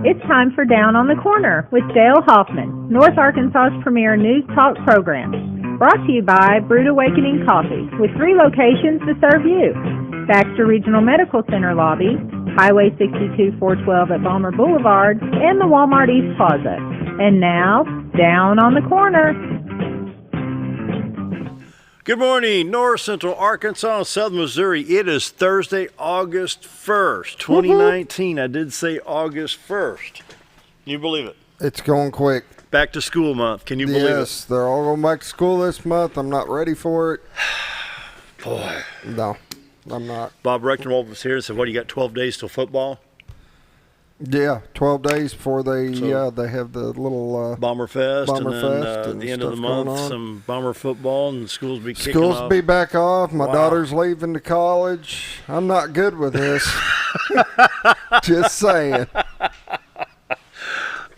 It's time for Down on the Corner with Dale Hoffman, North Arkansas's premier news talk program. Brought to you by Brewed Awakening Coffee, with 3 locations to serve you. Baxter Regional Medical Center lobby, Highway 62 412 at Balmer Boulevard, and the Walmart East Plaza. And now, Down on the Corner. Good morning, North Central Arkansas, Southern Missouri. It is Thursday, August 1st, 2019. I did say August 1st. Can you believe it? It's going quick. Back to school month. Can you believe it? Yes, they're all going back to school this month. I'm not ready for it. Boy. No, I'm not. Bob Rechtenwald was here and said, what, you got 12 days till football? Yeah, 12 days before they they have the little Bomber Fest, Bomber and then Fest at the end of the month, some Bomber football, and schools be kicking off. Schools be back off. My Wow. daughter's leaving to college. I'm not good with this. Just saying.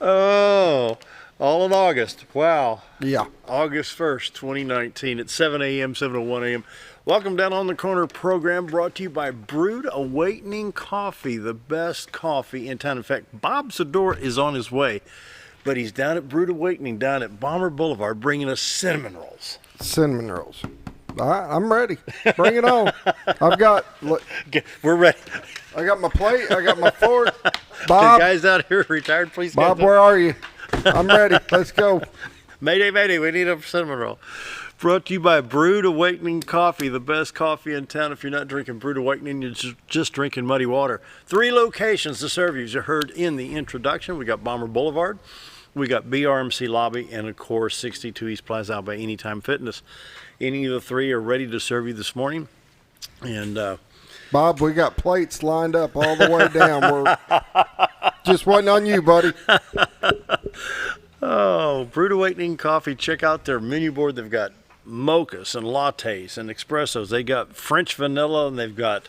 Oh, all in August. Wow. Yeah. August 1st, 2019 at 7 a.m., 7:01 a.m. Welcome Down on the Corner program brought to you by Brewed Awakening Coffee, the best coffee in town. In fact, Bob Zador is on his way, but he's down at Brewed Awakening down at Balmer Boulevard bringing us cinnamon rolls. Cinnamon rolls. All right, I'm ready. Bring it on. Look, We're ready. I got my plate. I got my fork. The Bob, guys out here retired, please. Bob, where are you? I'm ready. Let's go. Mayday, mayday, we need a cinnamon roll. Brought to you by Brewed Awakening Coffee, the best coffee in town. If you're not drinking Brewed Awakening, you're just drinking muddy water. 3 locations to serve you, as you heard in the introduction. We got Balmer Boulevard, we got BRMC Lobby, and of course 62 East Plaza out by Anytime Fitness. Any of the 3 are ready to serve you this morning. And Bob, we got plates lined up all the way down. We're just waiting on you, buddy. Oh, Brewed Awakening Coffee. Check out their menu board. They've got mochas and lattes and espressos. They got French vanilla, and they've got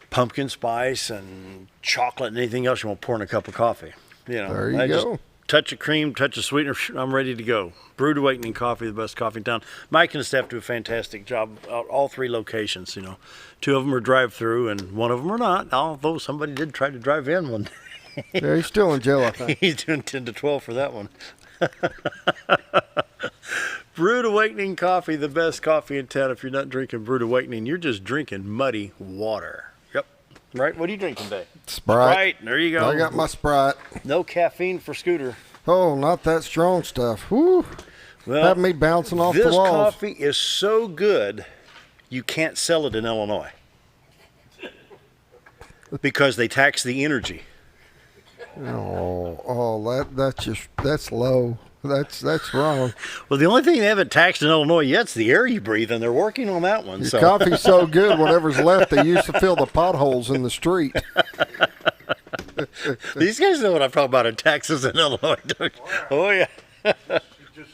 pumpkin spice and chocolate and anything else you want to pour in a cup of coffee. You know, There you I go. just touch of cream, touch of sweetener. I'm ready to go. Brewed Awakening Coffee, the best coffee in town. Mike and his staff do a fantastic job at all 3 locations. You know, 2 of them are drive-through, and 1 of them are not. Although somebody did try to drive in one. Yeah, he's still in jail, I think. He's doing 10 to 12 for that one. Brewed Awakening Coffee, the best coffee in town. If you're not drinking Brewed Awakening, you're just drinking muddy water. Yep. Right? What are you drinking today? Sprite. There you go. I got my Sprite. No caffeine for Scooter. Oh, not that strong stuff. Woo. Well, Have me bouncing off the this walls. coffee is so good, you can't sell it in Illinois. Because they tax the energy. That's low. That's wrong. Well, the only thing they haven't taxed in Illinois yet is the air you breathe, and they're working on that one. Your So coffee's so good, whatever's left, they used to fill the potholes in the street. These guys know what I'm talking about in taxes in Illinois, don't you? Oh, yeah. Just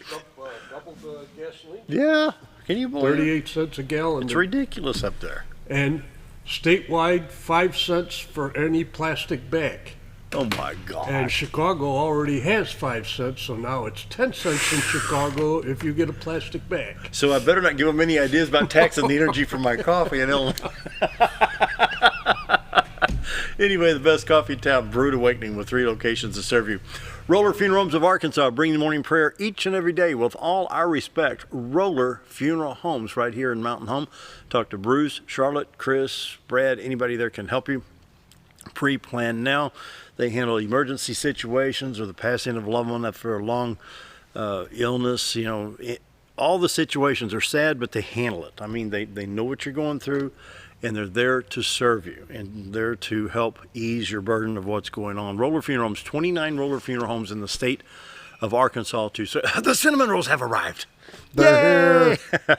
double the gasoline. Yeah. Can you believe it? 38 cents a gallon. It's ridiculous up there. And statewide, 5 cents for any plastic bag. Oh, my And gosh. Chicago already has 5 cents, so now it's 10 cents in Chicago if you get a plastic bag. So I better not give them any ideas about taxing the energy from my coffee in Illinois. Anyway, the best coffee in town, Brewed Awakening, with 3 locations to serve you. Roller Funeral Homes of Arkansas, bringing the morning prayer each and every day with all our respect. Roller Funeral Homes right here in Mountain Home. Talk to Bruce, Charlotte, Chris, Brad, anybody there can help you. Pre-plan now. They handle emergency situations or the passing of a loved one after a long illness. You know, all the situations are sad, but they handle it. I mean, they know what you're going through, and they're there to serve you and there to help ease your burden of what's going on. Roller Funeral Homes, 29 Roller Funeral Homes in the state of Arkansas too. So the cinnamon rolls have arrived. They're here.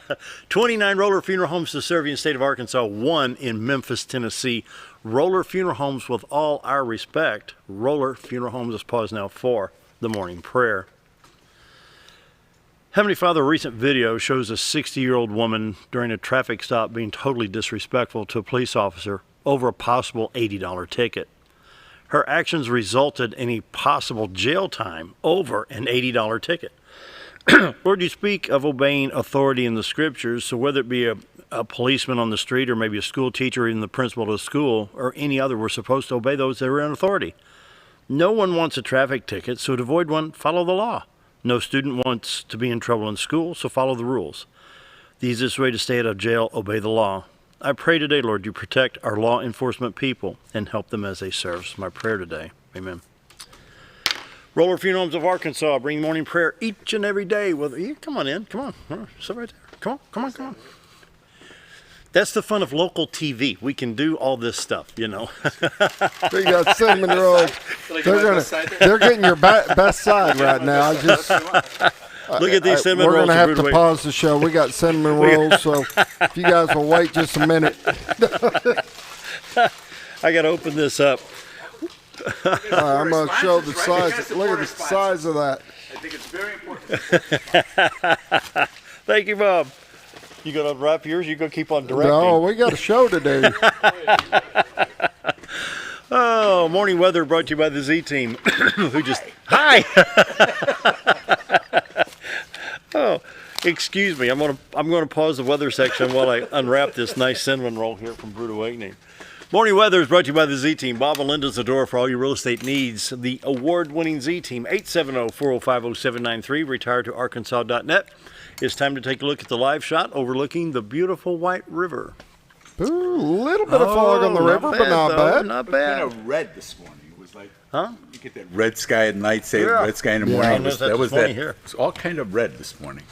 29 Roller Funeral Homes to serve you in the state of Arkansas, 1 in Memphis, Tennessee. Roller Funeral Homes, with all our respect. Roller Funeral Homes. Let's pause now for the morning prayer. Heavenly Father, a recent video shows a 60-year-old woman during a traffic stop being totally disrespectful to a police officer over a possible $80 ticket. Her actions resulted in a possible jail time over an $80 ticket. Lord, you speak of obeying authority in the scriptures, so whether it be a policeman on the street or maybe a school teacher or even the principal of the school or any other, we're supposed to obey those that are in authority. No one wants a traffic ticket, so to avoid one, follow the law. No student wants to be in trouble in school, so follow the rules. The easiest way to stay out of jail, obey the law. I pray today, Lord, you protect our law enforcement people and help them as they serve. It's my prayer today. Amen. Roller Funeral Homes of Arkansas, bring morning prayer each and every day. Well, come on in. Come on. Sit right there. Come on. That's the fun of local TV. We can do all this stuff, you know. They got cinnamon rolls. They're getting your best side right now. Look at these cinnamon rolls. We're going to have to pause the show. We got cinnamon rolls, so if you guys will wait just a minute. I got to open this up. I'm going to show the size. Look at the size of that. I think it's very important. Thank you, Bob. You going to unwrap yours? You going to keep on directing? No, we got a show to do. Oh, morning weather brought to you by the Z Team. Hi. Oh, excuse me. I'm gonna pause the weather section while I unwrap this nice cinnamon roll here from Brood Awakening. Morning weather is brought to you by the Z Team. Bob and Linda's the door for all your real estate needs. The award-winning Z Team, 870-405-0793, retiredtoarkansas.net. It's time to take a look at the live shot overlooking the beautiful White River. Ooh, a little bit of fog on the river, but not bad. Not It was bad. kind of red this morning. It was like, Huh? you get that red sky at night, say Yeah. red sky in the Yeah, morning. I It was, noticed that that was this morning that. here. It was all kind of red this morning.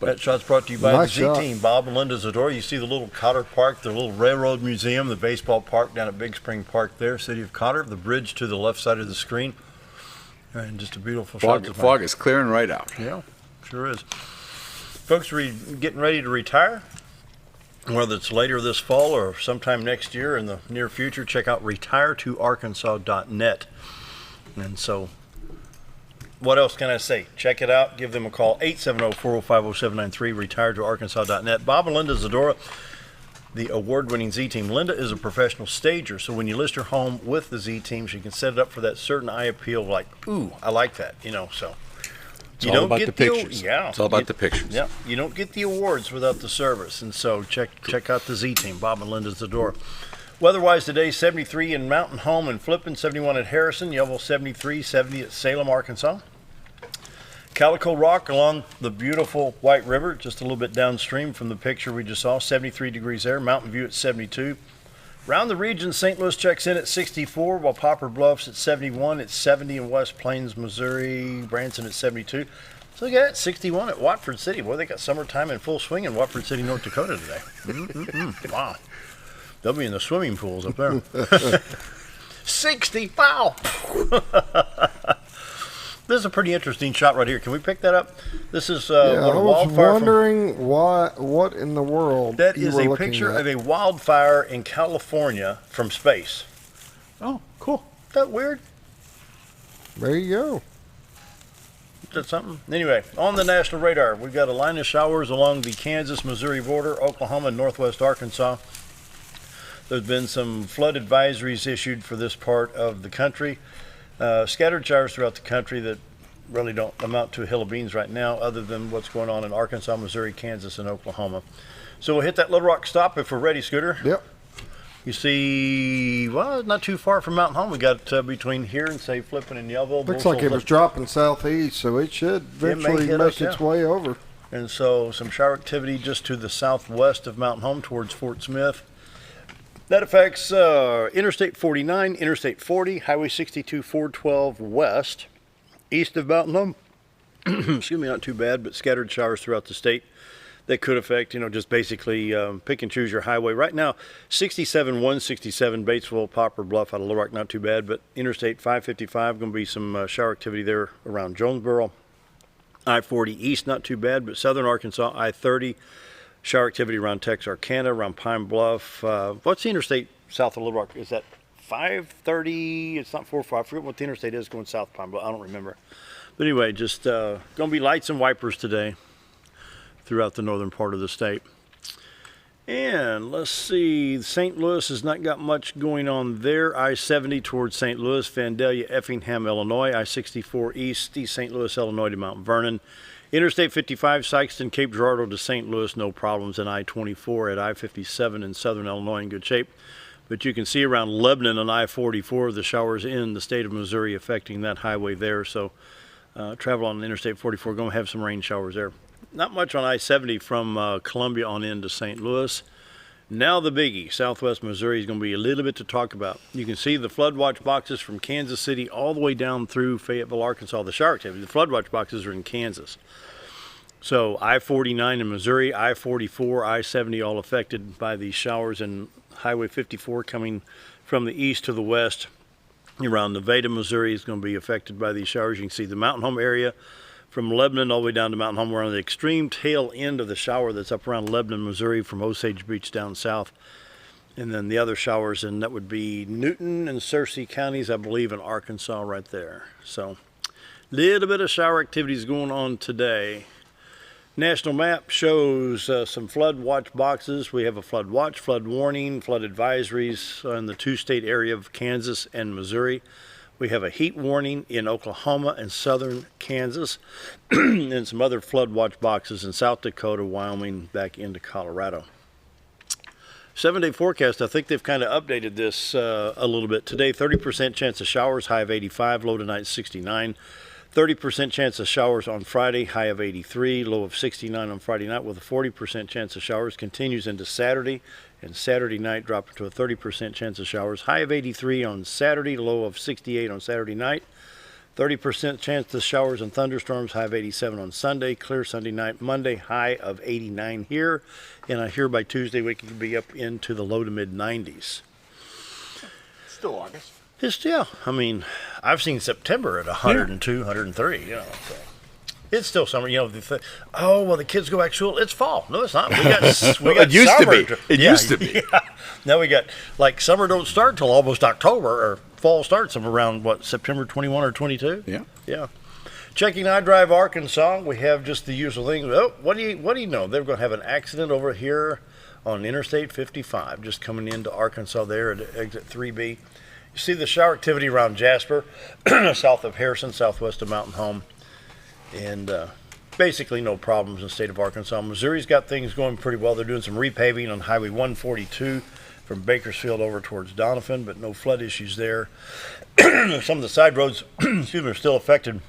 That shot's brought to you by Nice the shot. Z-Team. Bob and Linda's Adore. You see the little Cotter Park, the little railroad museum, the baseball park down at Big Spring Park there, City of Cotter, the bridge to the left side of the screen. And just a beautiful shot. this morning. Fog is clearing right out. Yeah, sure is. Folks are getting ready to retire. Whether it's later this fall or sometime next year in the near future, check out retiredtoarkansas.net. And so, what else can I say? Check it out. Give them a call, 870-405-0793, retiredtoarkansas.net. Bob and Linda Zadora, the award-winning Z-Team. Linda is a professional stager, so when you list your home with the Z-Team, she can set it up for that certain eye appeal, like, ooh, I like that, you know, so. It's all about the pictures. Yeah. It's all about the pictures. Yeah, you don't get the awards without the service, and so check out the Z-Team. Bob and Linda's the door. Weather-wise today, 73 in Mountain Home and Flippin, 71 at Harrison, Yellow 73, 70 at Salem, Arkansas. Calico Rock along the beautiful White River, just a little bit downstream from the picture we just saw, 73 degrees there. Mountain View at 72. Around the region, St. Louis checks in at 64, while Poplar Bluffs at 71. It's 70 in West Plains, Missouri. Branson at 72. So you got 61 at Watford City. Boy, they got summertime in full swing in Watford City, North Dakota today. Wow. They'll be in the swimming pools up there. 60, wow. This is a pretty interesting shot right here. Can we pick that up? This is Yeah, what I a was wildfire wondering what in the world That you is were a looking picture at. of a wildfire in California from space. Oh, cool. Is that weird? There you go. Is that something? Anyway, on the national radar, we've got a line of showers along the Kansas-Missouri border, Oklahoma, and northwest Arkansas. There's been some flood advisories issued for this part of the country. Scattered showers throughout the country that really don't amount to a hill of beans right now, other than what's going on in Arkansas, Missouri, Kansas, and Oklahoma. So we'll hit that Little Rock stop if we're ready, Scooter. Yep. You see, well, not too far from Mountain Home. We got between here and, say, Flippin and Yellville. Looks like it was dropping southeast, so it should eventually hit make us, its yeah. way over. And so some shower activity just to the southwest of Mountain Home towards Fort Smith. That affects Interstate 49, Interstate 40, Highway 62, 412 west, east of Mountain Home. Excuse me, not too bad, but scattered showers throughout the state that could affect, just basically pick and choose your highway. Right now, 67, 167, Batesville, Poplar Bluff out of Little Rock, not too bad, but Interstate 555, going to be some shower activity there around Jonesboro. I-40 east, not too bad, but southern Arkansas, I-30, shower activity around Texarkana, around Pine Bluff. What's the interstate south of Little Rock? Is that 530? It's not 45. I forget what the interstate is going south of Pine Bluff. I don't remember. But anyway, just going to be lights and wipers today throughout the northern part of the state. And let's see, St. Louis has not got much going on there. I-70 towards St. Louis, Vandalia, Effingham, Illinois. I-64 east St. Louis, Illinois to Mount Vernon. Interstate 55, Sikeston, Cape Girardeau to St. Louis, no problems. And I-24 at I-57 in southern Illinois in good shape. But you can see around Lebanon on I-44 the showers in the state of Missouri affecting that highway there. So travel on Interstate 44, going to have some rain showers there. Not much on I-70 from Columbia on in to St. Louis. Now the biggie, Southwest Missouri, is going to be a little bit to talk about. You can see the flood watch boxes from Kansas City all the way down through Fayetteville, Arkansas. The shower activity, the flood watch boxes are in Kansas. So I-49 in Missouri, I-44, I-70 all affected by these showers, and Highway 54 coming from the east to the west around Nevada, Missouri is going to be affected by these showers. You can see the Mountain Home area from Lebanon all the way down to Mountain Home. We're on the extreme tail end of the shower that's up around Lebanon, Missouri, from Osage Beach down south. And then the other showers, and that would be Newton and Searcy counties, I believe, in Arkansas right there. So a little bit of shower activities going on today. National map shows some flood watch boxes. We have a flood watch, flood warning, flood advisories in the two-state area of Kansas and Missouri. We have a heat warning in Oklahoma and southern Kansas, and some other flood watch boxes in South Dakota, Wyoming, back into Colorado. 7-day forecast, I think they've kind of updated this a little bit. Today, 30% chance of showers, high of 85, low tonight 69. 30% chance of showers on Friday, high of 83, low of 69 on Friday night, with a 40% chance of showers. Continues into Saturday, and Saturday night dropping to a 30% chance of showers, high of 83 on Saturday, low of 68 on Saturday night. 30% chance of showers and thunderstorms, high of 87 on Sunday, clear Sunday night. Monday, high of 89 here, and I hear by Tuesday we can be up into the low to mid 90s. Still August. Yeah, I mean, I've seen September at 102, 103, you know, so. It's still summer, you know. Oh, well, the kids go back to school. It's fall. No, it's not. We got It used summer. to be. It used to be. Yeah. Now we got, like, summer don't start till almost October, or fall starts around, what, September 21 or 22? Yeah. Yeah. Checking iDrive Arkansas, we have just the usual thing. Oh, what do you know? They're going to have an accident over here on Interstate 55, just coming into Arkansas there at exit 3B. You see the shower activity around Jasper, south of Harrison, southwest of Mountain Home. And basically no problems in the state of Arkansas. Missouri's got things going pretty well. They're doing some repaving on Highway 142 from Bakersfield over towards Donovan, but no flood issues there. Some of the side roads are still affected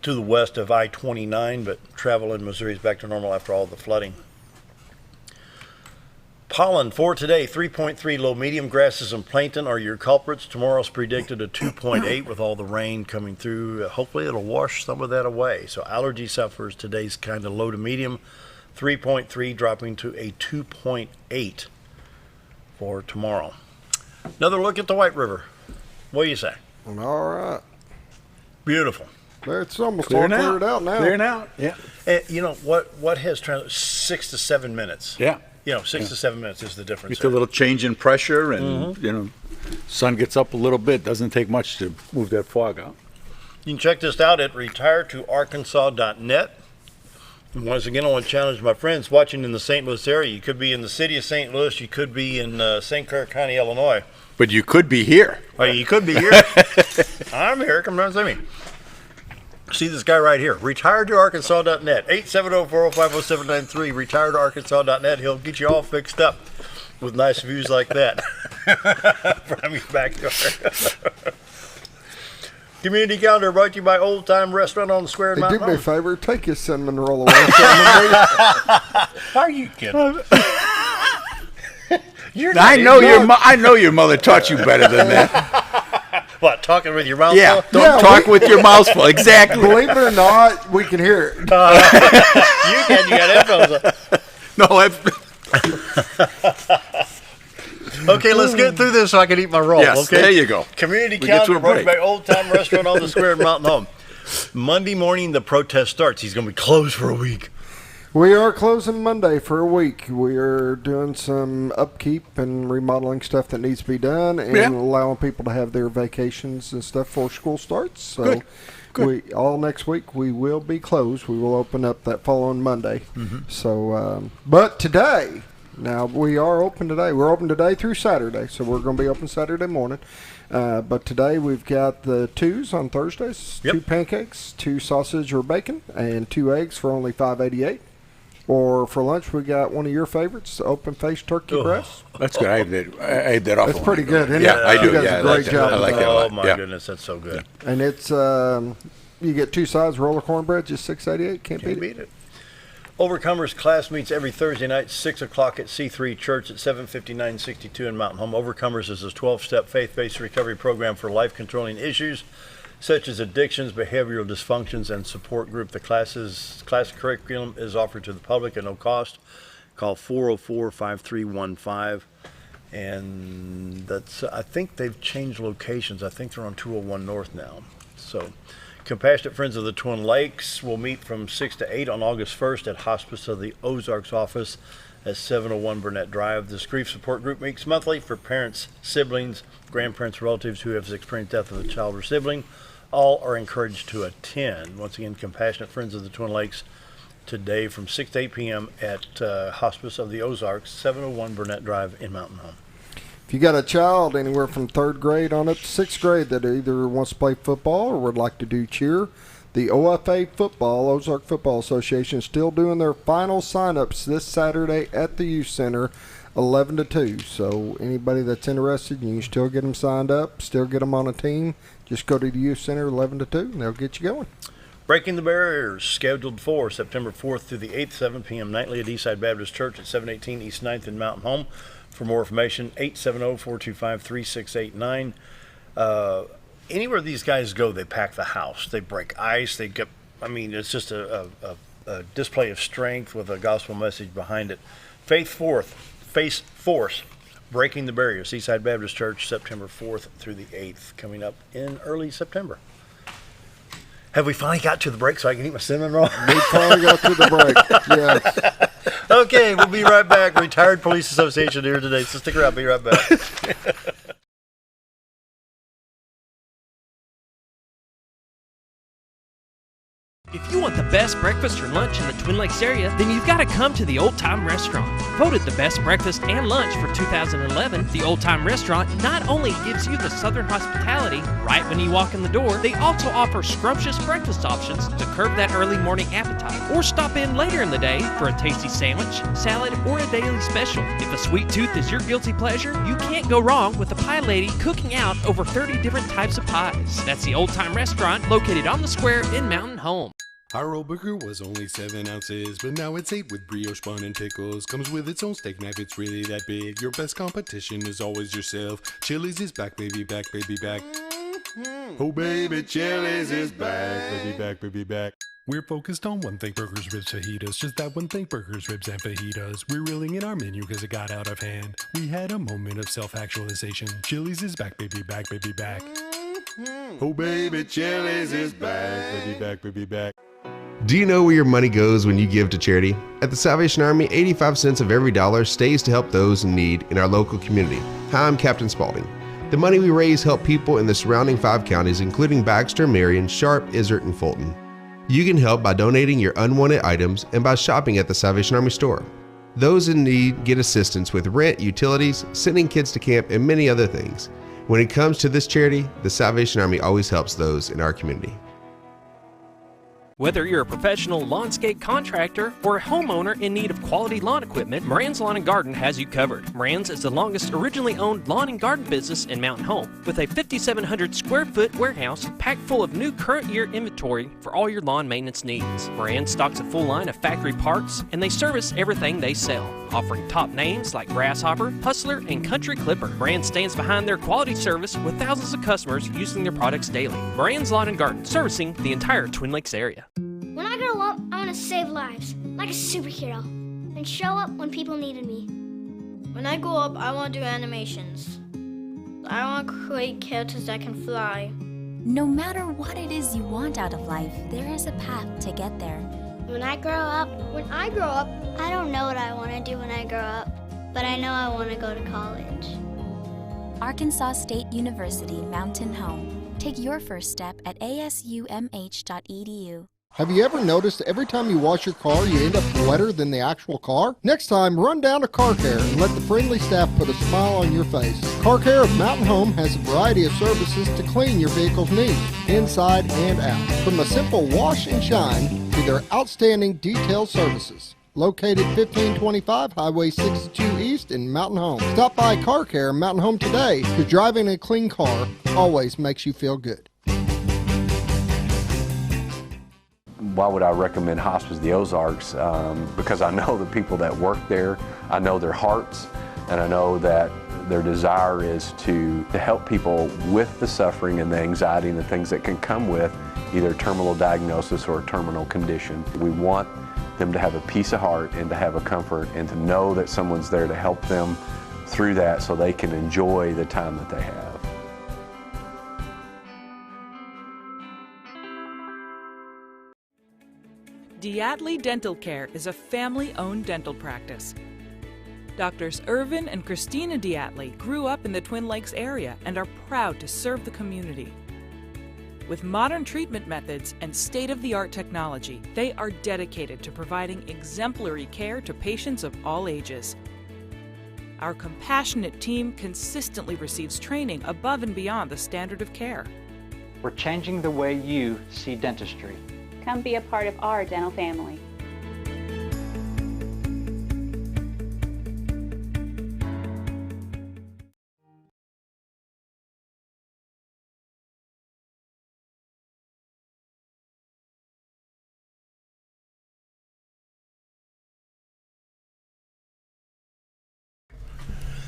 to the west of I-29, but travel in Missouri is back to normal after all the flooding. Pollen for today, 3.3 low medium. Grasses and plankton are your culprits. Tomorrow's predicted a 2.8 with all the rain coming through. Hopefully it'll wash some of that away. So allergy sufferers, today's kind of low to medium. 3.3 dropping to a 2.8 for tomorrow. Another look at the White River. What do you say? All right. Beautiful. It's almost all cleared out now. Clearing out, yeah. You know, what has 6 to 7 minutes? Yeah. You know, 6 to 7 minutes is the difference. Just a little change in pressure, and, you know, sun gets up a little bit. Doesn't take much to move that fog out. You can check this out at retiretoarkansas.net. And once again, I want to challenge my friends watching in the St. Louis area. You could be in the city of St. Louis. You could be in St. Clair County, Illinois. But you could be here. Or you could be here. I'm here. Come down and see me. See this guy right here. Retiretoarkansas.net. 870-405-0793. Retiretoarkansas.net. He'll get you all fixed up with nice views like that from your backyard. Community calendar brought to you by Old Time Restaurant on the Square in Hey, Mountain do me a Home. favor. Take your cinnamon roll away from me. Are you kidding? I know your mother taught you better than that. What, talking with your mouth Yeah, full? don't talk with your mouth full. Exactly. Believe it or not, we can hear it. You got headphones on. No, Okay, let's get through this so I can eat my roll. Yes, Okay, there you go. Community We get to calendar a brought to you break. by Old Time Restaurant on the Square in Mountain Home. Monday morning, the protest starts. He's going to be closed for a week. We are closing Monday for a week. We are doing some upkeep and remodeling stuff that needs to be done, and Yeah. allowing people to have their vacations and stuff before school starts. So Good. we all next week we will be closed. We will open up that following Monday. So, but today, now we are open today. We're open today through Saturday, so we're going to be open Saturday morning. But today we've got the twos on Thursdays, Yep. 2 pancakes, 2 sausage or bacon, and 2 eggs for only $5.88. Or for lunch, we got one of your favorites, open-faced turkey breast. That's good. I ate that off. That's pretty good, isn't it? Yeah, I do. You guys Yeah, do a great job I with like that. that a lot. Oh my Yeah. goodness, that's so good. And it's you get 2 sides roller cornbread, just $6.88. Can't beat it. Overcomers class meets every Thursday night, 6 o'clock at C3 Church at 75962 in Mountain Home. Overcomers is a 12-step faith-based recovery program for life-controlling issues such as addictions, behavioral dysfunctions, and support group. The class curriculum is offered to the public at no cost. Call 404-5315. And I think they've changed locations. I think they're on 201 North now. So, Compassionate Friends of the Twin Lakes will meet from 6 to 8 on August 1st at Hospice of the Ozarks office at 701 Burnett Drive. This grief support group meets monthly for parents, siblings, grandparents, relatives who have experienced death of a child or sibling. All are encouraged to attend. Once again, Compassionate Friends of the Twin Lakes today from 6 to 8 p.m. at Hospice of the Ozarks, 701 Burnett Drive in Mountain Home. If you got a child anywhere from 3rd grade on up to 6th grade that either wants to play football or would like to do cheer, the OFA Football, Ozark Football Association, is still doing their final sign-ups this Saturday at the Youth Center, 11 to 2. So anybody that's interested, you can still get them signed up, still get them on a team. Just go to the Youth Center, 11 to 2, and they'll get you going. Breaking the Barriers, scheduled for September 4th through the 8th, 7 p.m. nightly at Eastside Baptist Church at 718 East 9th in Mountain Home. For more information, 870-425-3689. Anywhere these guys go, they pack the house. They break ice. It's just a display of strength with a gospel message behind it. Face Force, Breaking the Barriers, Eastside Baptist Church, September 4th through the 8th, coming up in early September. Have we finally got to the break so I can eat my cinnamon roll? We finally got to the break, yes. Okay, we'll be right back. Retired Police Association here today, so stick around. Be right back. If you want the best breakfast or lunch in the Twin Lakes area, then you've got to come to the Old Time Restaurant. Voted the best breakfast and lunch for 2011, the Old Time Restaurant not only gives you the Southern hospitality right when you walk in the door, they also offer scrumptious breakfast options to curb that early morning appetite. Or stop in later in the day for a tasty sandwich, salad, or a daily special. If a sweet tooth is your guilty pleasure, you can't go wrong with the Pie Lady cooking out over 30 different types of pies. That's the Old Time Restaurant located on the square in Mountain Home. Our old burger was only 7 ounces, but now it's 8 with brioche bun and pickles. Comes with its own steak knife, it's really that big. Your best competition is always yourself. Chili's is back, baby, back, baby, back. Oh, baby, Chili's is back, baby, back, baby, back. We're focused on one thing, burgers, ribs, fajitas. Just that one thing, burgers, ribs, and fajitas. We're reeling in our menu because it got out of hand. We had a moment of self-actualization. Chili's is back, baby, back, baby, back. Oh, baby, Chili's is back, baby, back, baby, back. Do you know where your money goes when you give to charity? At the Salvation Army, 85 cents of every dollar stays to help those in need in our local community. Hi, I'm Captain Spaulding. The money we raise help people in the surrounding 5 counties, including Baxter, Marion, Sharp, Izzard, and Fulton. You can help by donating your unwanted items and by shopping at the Salvation Army store. Those in need get assistance with rent, utilities, sending kids to camp, and many other things. When it comes to this charity, the Salvation Army always helps those in our community. Whether you're a professional lawnscape contractor or a homeowner in need of quality lawn equipment, Moran's Lawn and Garden has you covered. Moran's is the longest originally owned lawn and garden business in Mountain Home, with a 5,700 square foot warehouse packed full of new current year inventory for all your lawn maintenance needs. Moran stocks a full line of factory parts, and they service everything they sell, offering top names like Grasshopper, Hustler, and Country Clipper. Moran stands behind their quality service with thousands of customers using their products daily. Moran's Lawn and Garden, servicing the entire Twin Lakes area. When I grow up, I want to save lives, like a superhero, and show up when people needed me. When I grow up, I want to do animations. I want to create characters that can fly. No matter what it is you want out of life, there is a path to get there. When I grow up, I don't know what I want to do when I grow up, but I know I want to go to college. Arkansas State University Mountain Home. Take your first step at asumh.edu. Have you ever noticed every time you wash your car, you end up wetter than the actual car? Next time, run down to Car Care and let the friendly staff put a smile on your face. Car Care of Mountain Home has a variety of services to clean your vehicle's needs, inside and out. From a simple wash and shine to their outstanding detailed services. located 1525 Highway 62 East in Mountain Home. Stop by Car Care in Mountain Home today, because driving a clean car always makes you feel good. Why would I recommend Hospice of the Ozarks? Because I know the people that work there, I know their hearts, and I know that their desire is to help people with the suffering and the anxiety and the things that can come with either terminal diagnosis or a terminal condition. We want them to have a peace of heart and to have a comfort and to know that someone's there to help them through that so they can enjoy the time that they have. Diatley Dental Care is a family-owned dental practice. Doctors Irvin and Christina Diatley grew up in the Twin Lakes area and are proud to serve the community. With modern treatment methods and state-of-the-art technology, they are dedicated to providing exemplary care to patients of all ages. Our compassionate team consistently receives training above and beyond the standard of care. We're changing the way you see dentistry. Come be a part of our dental family.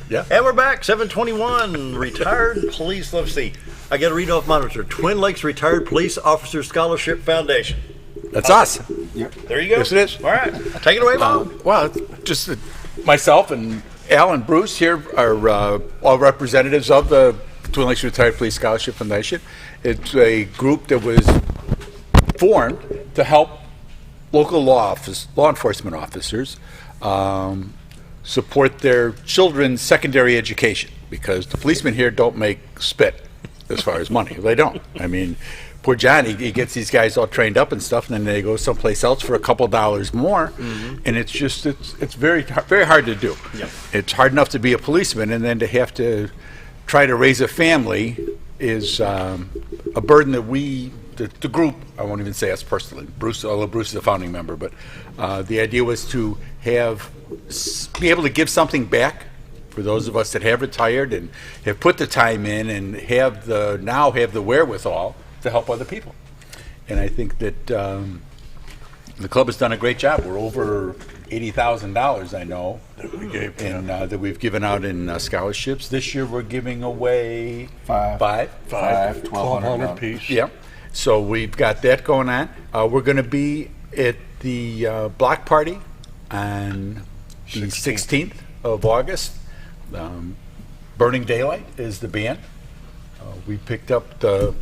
Yeah. And we're back, 721, retired police. Let's see. I got to read off monitor. Twin Lakes Retired Police Officer Scholarship Foundation. That's us. Yep. There you go. Yes, it is. All right. Take it away, Bob. Well, just myself and Al and Bruce here are all representatives of the Twin Lakes Retired Police Scholarship Foundation. It's a group that was formed to help local law enforcement officers support their children's secondary education, because the policemen here don't make spit as far as money. They don't. I mean, poor John, he gets these guys all trained up and stuff, and then they go someplace else for a couple $dollars more, and it's very hard to do. Yep. It's hard enough to be a policeman, and then to have to try to raise a family is a burden that the group, I won't even say us personally, Bruce, although Bruce is a founding member, but the idea was to be able to give something back for those of us that have retired and have put the time in and now have the wherewithal to help other people. And I think that the club has done a great job. We're over $80,000, I know, that we've given out in scholarships. This year we're giving away five, 1,200 apiece. Yeah. So we've got that going on. We're going to be at the block party on the 16th of August. Burning Daylight is the band. We picked up the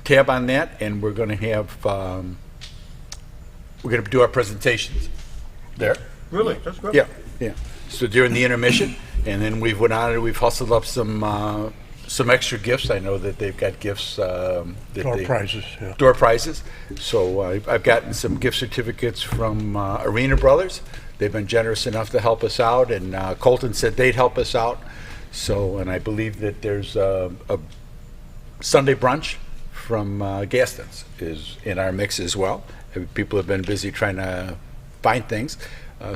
tab on that, and we're going to have we're going to do our presentations there. Really? That's great. Yeah. So during the intermission, and then we've went on and we've hustled up some extra gifts. I know that they've got gifts. Door prizes. So I've gotten some gift certificates from Arena Brothers. They've been generous enough to help us out, and Colton said they'd help us out. So, and I believe that there's a Sunday brunch from Gaston's is in our mix as well. People have been busy trying to find things.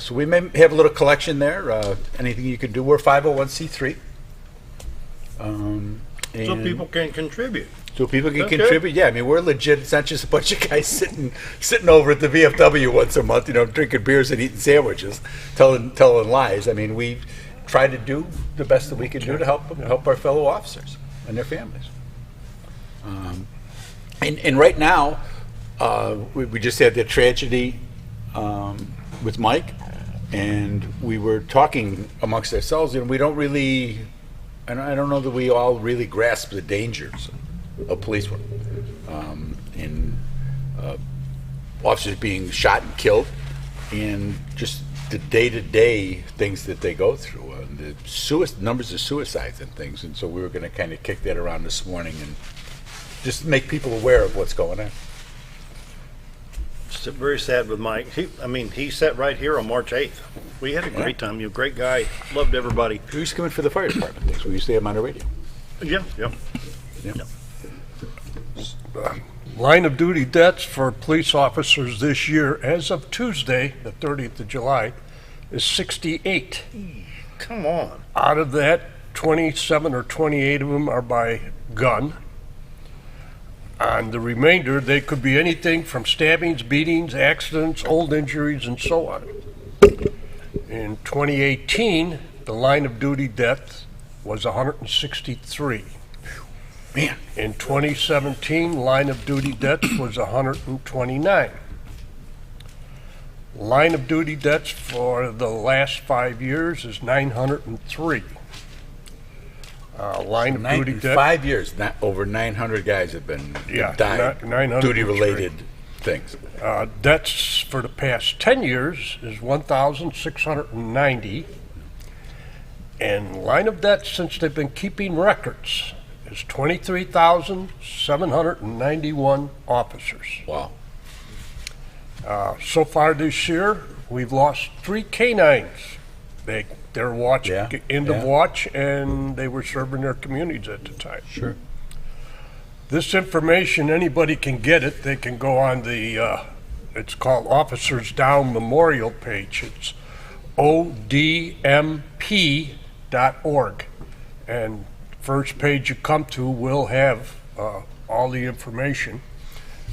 So we may have a little collection there. Anything you can do. We're 501c3. So people can contribute. So people can That's contribute. good. Yeah, I mean, we're legit. It's not just a bunch of guys sitting over at the VFW once a month, drinking beers and eating sandwiches, telling lies. I mean, we try to do the best that we can do to help our fellow officers and their families. And right now, we just had the tragedy with Mike, and we were talking amongst ourselves, and we don't really, I don't know that we all really grasp the dangers of police work, and officers being shot and killed, and just the day-to-day things that they go through, the numbers of suicides and things. And so we were going to kind of kick that around this morning and just make people aware of what's going on. It's very sad with Mike. He sat right here on March 8th. We had a great time. You're a great guy. Loved everybody. We used to come in for the fire department things. We used to have him on the radio. Yeah. Line of duty deaths for police officers this year, as of Tuesday, the 30th of July, is 68. Come on. Out of that, 27 or 28 of them are by gun. On the remainder, they could be anything from stabbings, beatings, accidents, old injuries, and so on. In 2018, the line of duty death was 163. Man. In 2017, line of duty deaths was 129. Line of duty deaths for the last 5 years is 903. Line of duty deaths. 5 years, not over 900 guys have been died. 900 duty-related things. Deaths for the past 10 years is 1,690. And line of deaths since they've been keeping records is 23,791 officers. Wow. So far this year, we've lost 3 canines. They're watching end of watch, and they were serving their communities at the time. Sure. This information, anybody can get it. They can go on the, it's called Officers Down Memorial page. It's odmp.org. And first page you come to will have all the information.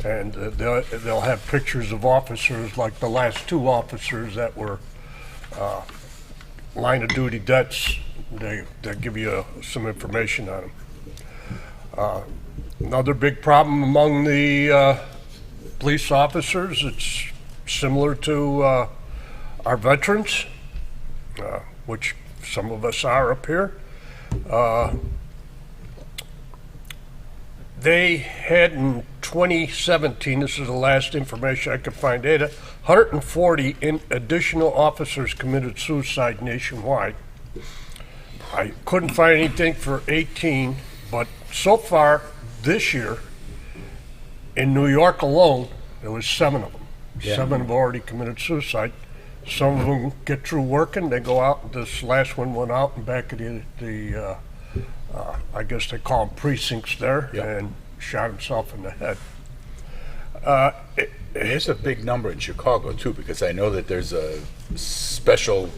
And they'll have pictures of officers, like the last 2 officers that were line of duty deaths. They'll give you some information on them. Another big problem among the police officers, it's similar to our veterans, which some of us are up here. They had in 2017, this is the last information I could find data, 140 additional officers committed suicide nationwide. I couldn't find anything for 18, but so far this year, in New York alone, there was 7 of them. Yeah. 7 have already committed suicide. Some of them get through working, they go out, this last one went out and back at the I guess they call them precincts there, and shot himself in the head. There's a big number in Chicago too, because I know that there's a special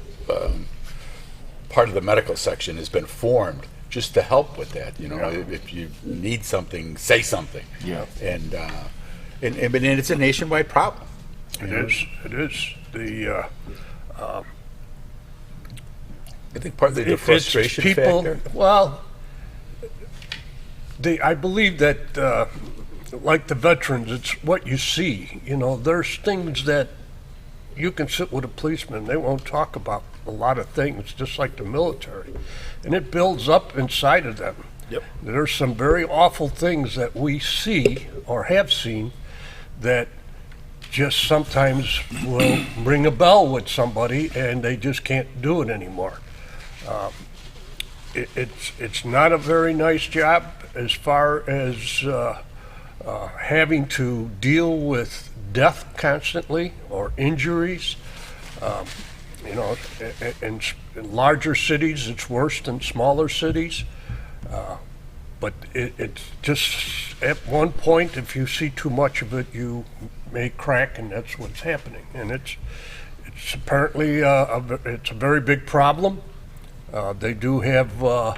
part of the medical section has been formed just to help with that. You know, if you need something, say something. Yeah. And it's a nationwide problem. It is. I think partly the frustration factor. Well, I believe that, like the veterans, it's what you see. You know, there's things that you can sit with a policeman, they won't talk about a lot of things, just like the military. And it builds up inside of them. Yep. There's some very awful things that we see or have seen that just sometimes will ring a bell with somebody and they just can't do it anymore. It's not a very nice job as far as having to deal with death constantly or injuries. You know, in larger cities it's worse than smaller cities. But it's just at one point, if you see too much of it, you may crack, and that's what's happening. And it's apparently it's a very big problem. They do have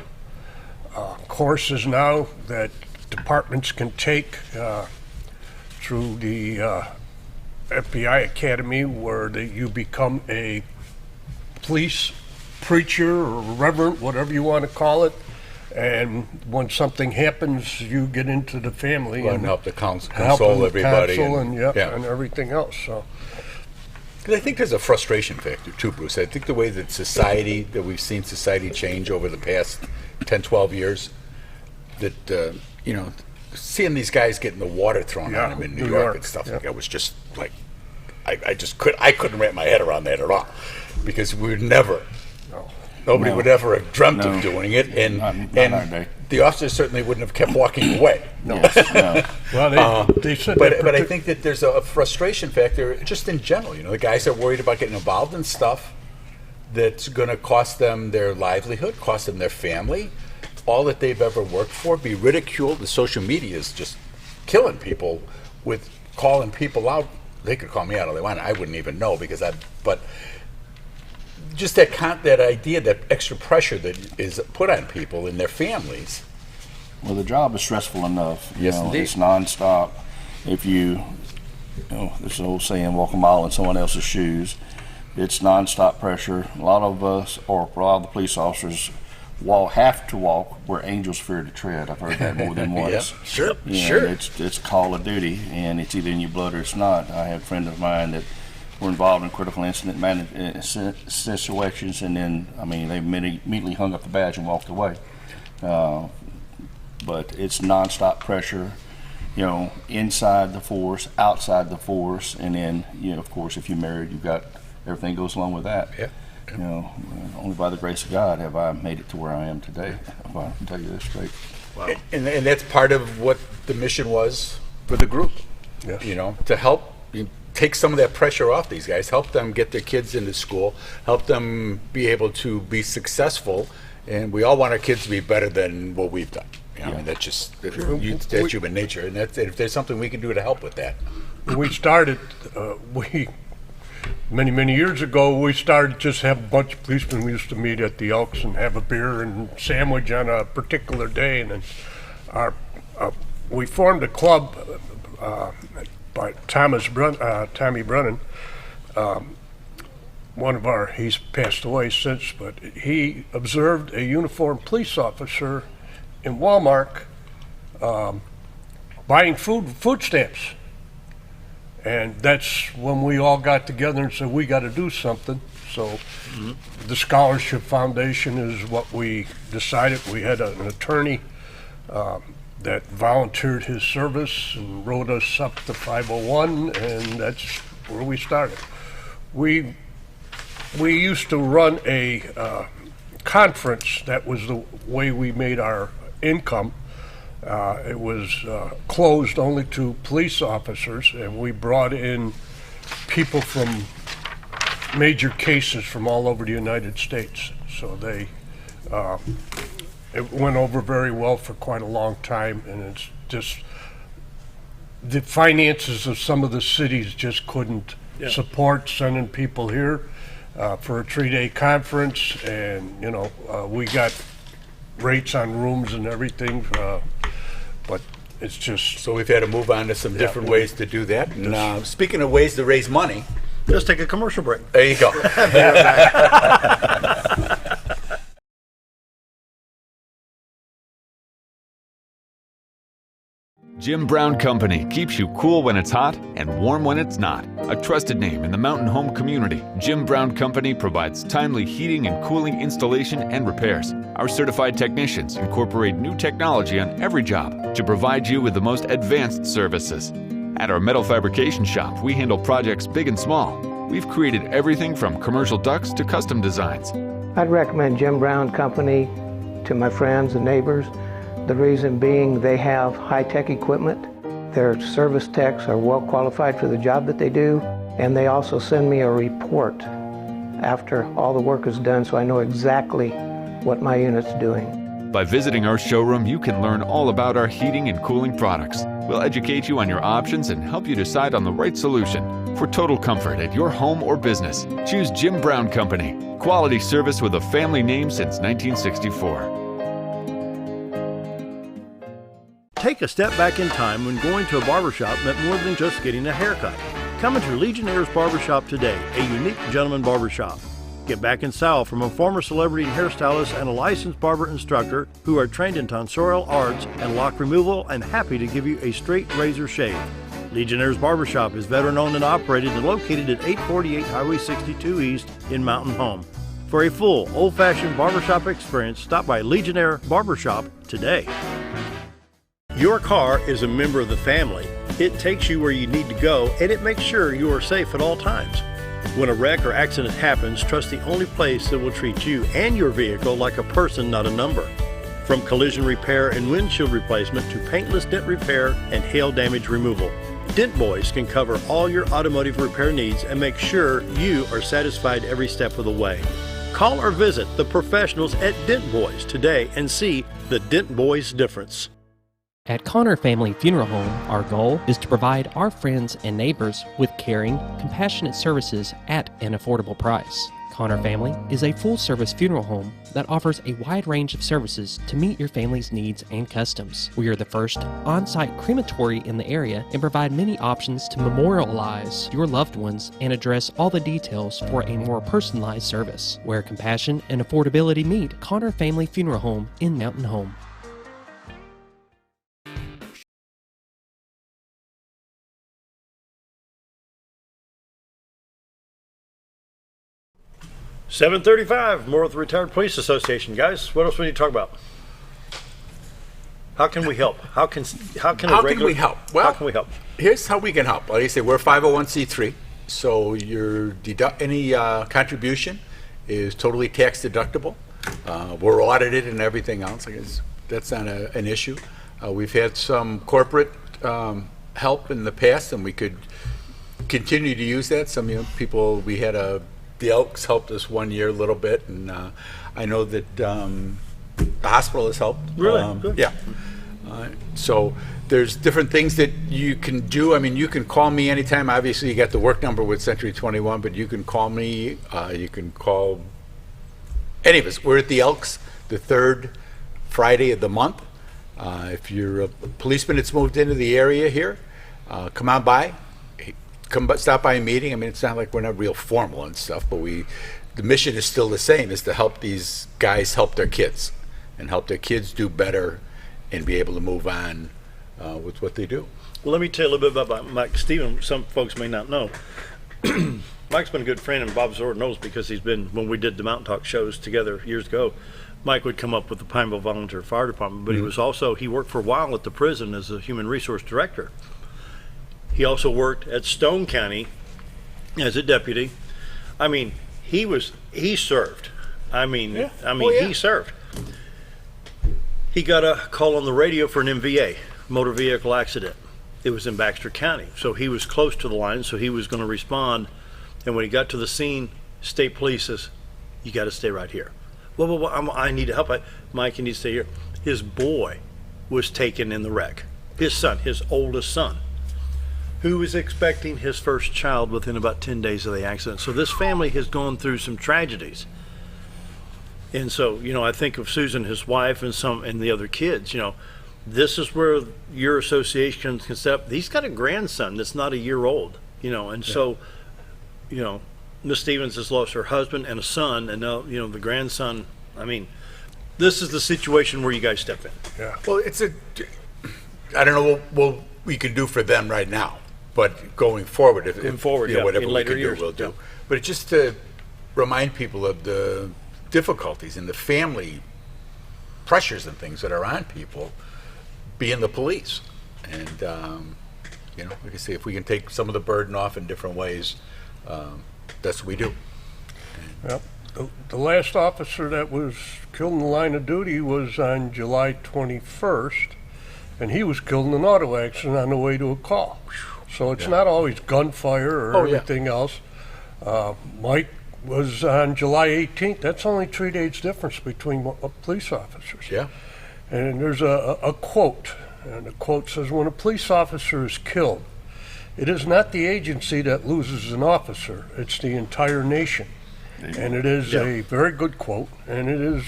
courses now that departments can take through the FBI Academy, where you become a police preacher or reverend, whatever you want to call it. And when something happens, you get into the family and help the console everybody, and everything else. So, because I think there's a frustration factor too, Bruce. I think the way that we've seen society change over the past 10, 12 years, that you know, seeing these guys getting the water thrown on them in New York and stuff like that was just like, I couldn't wrap my head around that at all, because we would never. Nobody would ever have dreamt of doing it, and the officers certainly wouldn't have kept walking away. No. Well, they said but I think that there's a frustration factor just in general. You know, the guys are worried about getting involved in stuff that's going to cost them their livelihood, cost them their family, all that they've ever worked for, be ridiculed. The social media is just killing people with calling people out. They could call me out all they want. I wouldn't even know but just that idea, that extra pressure that is put on people and their families. Well, the job is stressful enough. Yes, indeed. It's nonstop. If you there's an old saying, walk a mile in someone else's shoes. It's nonstop pressure. A lot of us, or a lot of the police officers, have to walk where angels fear to tread. I've heard that more than once. Yeah, sure, Yeah, sure. It's call of duty, and it's either in your blood or it's not. I had friends of mine that were involved in critical incident situations, and then, they immediately hung up the badge and walked away. But it's nonstop pressure, inside the force, outside the force, and then, of course, if you're married, you've got everything goes along with that. Yeah. Only by the grace of God have I made it to where I am today. I can tell you this straight. Wow. And that's part of what the mission was for the group. Yes. To help take some of that pressure off these guys, help them get their kids into school, help them be able to be successful, and we all want our kids to be better than what we've done. That's just that's human nature, and if there's something we can do to help with that. We started, many years ago, we started just have a bunch of policemen. We used to meet at the Elks and have a beer and sandwich on a particular day, and then we formed a club by Tommy Brennan. He's passed away since, but he observed a uniformed police officer in Walmart buying food stamps. And that's when we all got together and said, we got to do something. So the Scholarship Foundation is what we decided. We had an attorney that volunteered his service and wrote us up to 501, and that's where we started. We used to run a conference. That was the way we made our income. It was closed only to police officers, and we brought in people from major cases from all over the United States. So it went over very well for quite a long time, and it's just the finances of some of the cities just couldn't support sending people here for a 3-day conference, and we got rates on rooms and everything, but it's just... So we've had to move on to some different ways to do that. And speaking of ways to raise money... Let's take a commercial break. There you go. Jim Brown Company keeps you cool when it's hot and warm when it's not. A trusted name in the mountain home community, Jim Brown Company provides timely heating and cooling installation and repairs. Our certified technicians incorporate new technology on every job to provide you with the most advanced services. At our metal fabrication shop, we handle projects big and small. We've created everything from commercial ducts to custom designs. I'd recommend Jim Brown Company to my friends and neighbors. The reason being they have high-tech equipment. Their service techs are well qualified for the job that they do, and they also send me a report after all the work is done so I know exactly what my unit's doing. By visiting our showroom, you can learn all about our heating and cooling products. We'll educate you on your options and help you decide on the right solution. For total comfort at your home or business, choose Jim Brown Company. Quality service with a family name since 1964. Take a step back in time when going to a barbershop meant more than just getting a haircut. Come into Legionnaire's Barbershop today, a unique gentleman barbershop. Get back in style from a former celebrity hairstylist and a licensed barber instructor who are trained in tonsorial arts and lock removal and happy to give you a straight razor shave. Legionnaire's Barbershop is veteran-owned and operated and located at 848 Highway 62 East in Mountain Home. For a full, old-fashioned barbershop experience, stop by Legionnaire Barbershop today. Your car is a member of the family. It takes you where you need to go, and it makes sure you are safe at all times. When a wreck or accident happens, trust the only place that will treat you and your vehicle like a person, not a number. From collision repair and windshield replacement to paintless dent repair and hail damage removal, Dent Boys can cover all your automotive repair needs and make sure you are satisfied every step of the way. Call or visit the professionals at Dent Boys today and see the Dent Boys difference. At Connor Family Funeral Home, our goal is to provide our friends and neighbors with caring, compassionate services at an affordable price. Connor Family is a full-service funeral home that offers a wide range of services to meet your family's needs and customs. We are the first on-site crematory in the area and provide many options to memorialize your loved ones and address all the details for a more personalized service. Where compassion and affordability meet, Connor Family Funeral Home in Mountain Home. $7:35, more with the Retired Police Association. Guys, what else we need to talk about? How can we help? How can we help? Well, how can we help? Here's how we can help. Like I say, we're 501c3, so your any contribution is totally tax deductible. We're audited and everything else. I guess that's not an issue. We've had some corporate help in the past, and we could continue to use that. Some people, we had the Elks helped us one year a little bit, and I know that the hospital has helped. Really? Good. Yeah. So there's different things that you can do. I mean, you can call me anytime. Obviously, you got the work number with Century 21, but you can call me. You can call any of us. We're at the Elks the third Friday of the month. If you're a policeman that's moved into the area here, come on by. Stop by a meeting. I mean, it's not like we're not real formal and stuff, but the mission is still the same, is to help these guys help their kids and help their kids do better and be able to move on with what they do. Well, let me tell you a little bit about Mike Stephen. Some folks may not know. Mike's been a good friend, and Bob Zord knows because he's been, when we did the Mountain Talk shows together years ago, Mike would come up with the Pineville Volunteer Fire Department, but he worked for a while at the prison as a human resource director. He also worked at Stone County as a deputy. I mean, he served. He served. He got a call on the radio for an MVA, motor vehicle accident. It was in Baxter County. So he was close to the line, so he was going to respond. And when he got to the scene, state police says, "You got to stay right here." Well, I need to help. Mike, you need to stay here. His boy was taken in the wreck. His son, his oldest son, who was expecting his first child within about 10 days of the accident. So this family has gone through some tragedies. And so, I think of Susan, his wife, and the other kids. This is where your association can step. He's got a grandson that's not a year old, and so, Miss Stevens has lost her husband and a son, and now, the grandson. I mean, this is the situation where you guys step in. Yeah. Well, I don't know what we can do for them right now, but going forward, whatever we can do, we'll do. Yeah. But it's just to remind people of the difficulties and the family pressures and things that are on people being the police. And, like I say, if we can take some of the burden off in different ways, that's what we do. Yep. The last officer that was killed in the line of duty was on July 21st, and he was killed in an auto accident on the way to a call. So it's not always gunfire or anything else. Mike was on July 18th. That's only 3 days difference between police officers. Yeah. And there's a quote, and the quote says, "When a police officer is killed, it is not the agency that loses an officer, it's the entire nation." Amen. And it is a very good quote, and it is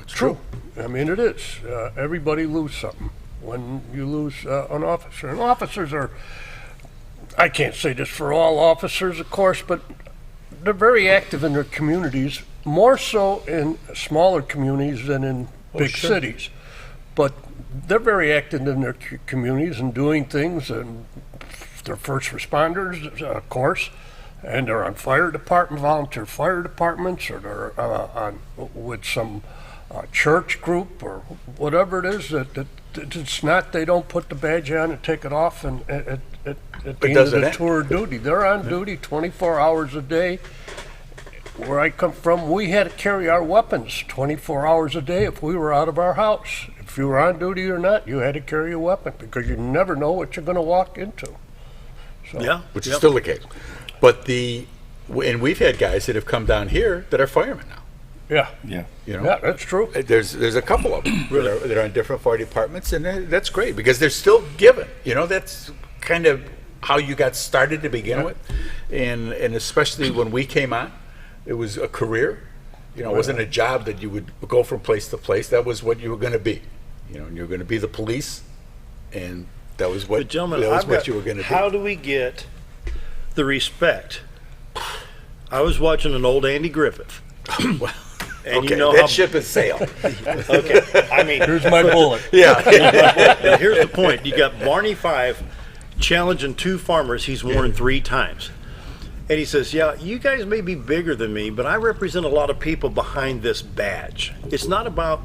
true. I mean, it is. Everybody loses something when you lose an officer. And officers are, I can't say this for all officers, of course, but they're very active in their communities, more so in smaller communities than in big cities. But they're very active in their communities and doing things, and they're first responders, of course, and they're on fire department, volunteer fire departments, or they're with some church group or whatever it is. That it's not, they don't put the badge on and take it off and at the end of the tour of duty. They're on duty 24 hours a day. Where I come from, we had to carry our weapons 24 hours a day if we were out of our house. If you were on duty or not, you had to carry a weapon because you never know what you're going to walk into. So, which is still the case. But and we've had guys that have come down here that are firemen now. Yeah. Yeah. You know? Yeah, that's true. There's a couple of them that are in different fire departments, and that's great because they're still given. You know, that's kind of how you got started to begin with, and especially when we came on, it was a career. You know, it wasn't a job that you would go from place to place. That was what you were going to be. You know, and you were going to be the police, and that was what, you were going to be. How do we get the respect? I was watching an old Andy Griffith. Well, and okay, you know that how, ship has sailed. Okay, I mean, here's my bullet. Yeah. And here's the point. You got Barney Fife challenging two farmers he's worn 3 times. And he says, yeah, you guys may be bigger than me, but I represent a lot of people behind this badge. It's not about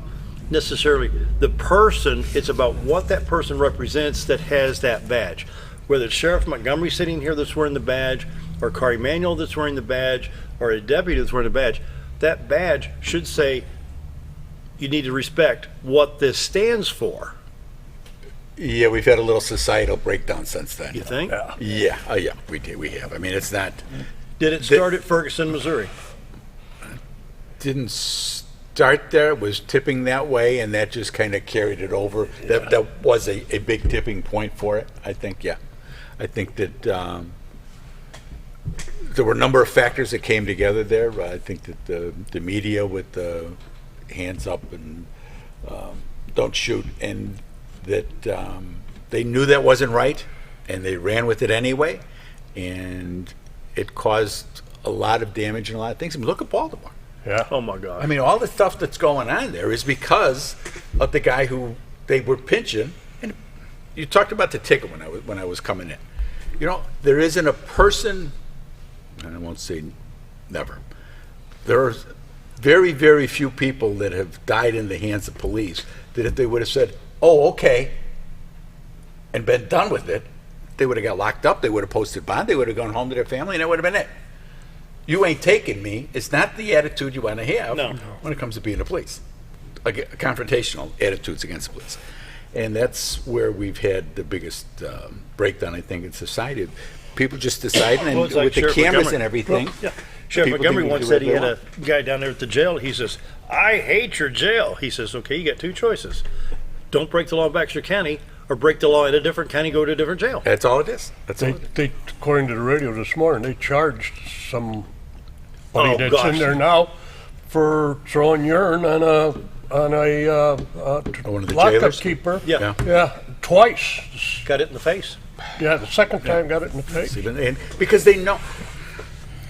necessarily the person, it's about what that person represents that has that badge. Whether it's Sheriff Montgomery sitting here that's wearing the badge, or Carr Emanuel that's wearing the badge, or a deputy that's wearing the badge, that badge should say, you need to respect what this stands for. Yeah, we've had a little societal breakdown since then. You think? Yeah, yeah, we have. I mean, it's not. Did it start at Ferguson, Missouri? Didn't start there. It was tipping that way, and that just kind of carried it over. Yeah. That was a big tipping point for it, I think, yeah. I think that there were a number of factors that came together there. I think that the media with the hands up and don't shoot, and that they knew that wasn't right, and they ran with it anyway, and it caused a lot of damage and a lot of things. I mean, look at Baltimore. Yeah. Oh my God. I mean, all the stuff that's going on there is because of the guy who they were pinching. And you talked about the ticket when I was coming in. You know, there isn't a person, and I won't say never. There are very, very few people that have died in the hands of police that if they would have said, oh, okay, and been done with it, they would have got locked up, they would have posted bond, they would have gone home to their family, and that would have been it. You ain't taking me. It's not the attitude you want to have when it comes to being a police. Confrontational attitudes against the police. And that's where we've had the biggest breakdown, I think, in society. People just deciding, and Well, like with Sheriff the cameras Montgomery. and everything. Well, yeah. Sheriff people Montgomery can once do said what he they had a want. guy down there at the jail. He says, I hate your jail. He says, okay, you got 2 choices. Don't break the law in Baxter County, or break the law in a different county, go to a different jail. That's all it is. That's all They, according to the radio this morning, they charged somebody that's gosh. in there now for throwing urine on a one of the lockup jailers? keeper. Yeah. Yeah, twice. Got it in the face. Yeah, the second time got it in the face. And because they know.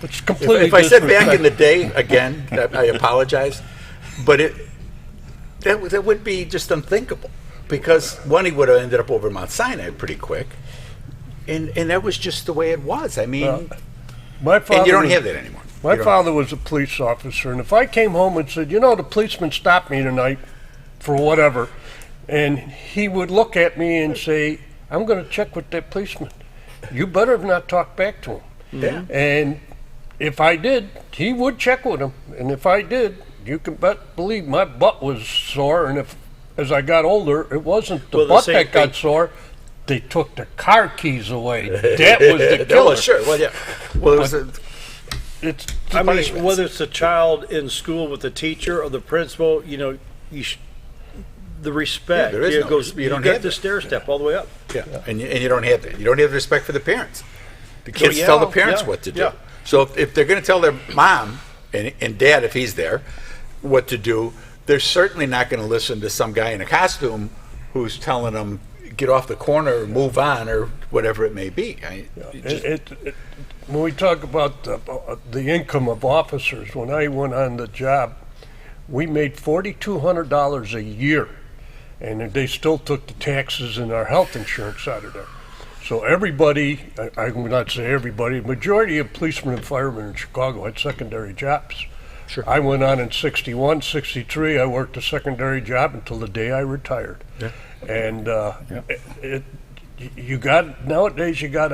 It's completely. If I said back in the day, again, I apologize, but that would be just unthinkable. Because one, he would have ended up over Mount Sinai pretty quick, and that was just the way it was. I mean, My father and you don't was- have that anymore. My father was a police officer, and if I came home and said, you know, the policeman stopped me tonight for whatever, and he would look at me and say, I'm going to check with that policeman. You better have not talked back to him. Yeah. And if I did, he would check with him. And if I did, you can believe my butt was sore. And if, as I got older, it wasn't the Well, the butt same that got thing- sore. They took the car keys away. That was the That killer. was sure. Well, yeah. Well, it was. It's I mean, punishments. whether it's a child in school with the teacher or the principal, you know, the respect. Yeah, there is it no- goes. you don't got have the that. stair step all the way up. Yeah, and you don't have that. You don't have the respect for the parents. The kids tell the parents what to do. yeah. So if they're going to tell their mom and dad, if he's there, what to do, they're certainly not going to listen to some guy in a costume who's telling them, get off the corner or move on or whatever it may be. When we talk about the income of officers, when I went on the job, we made $4,200 a year, and they still took the taxes and our health insurance out of there. So everybody, I would not say everybody, majority of policemen and firemen in Chicago had secondary jobs. Sure. I went on in 61, 63, I worked a secondary job until the day I retired. Yeah. And you got, nowadays you got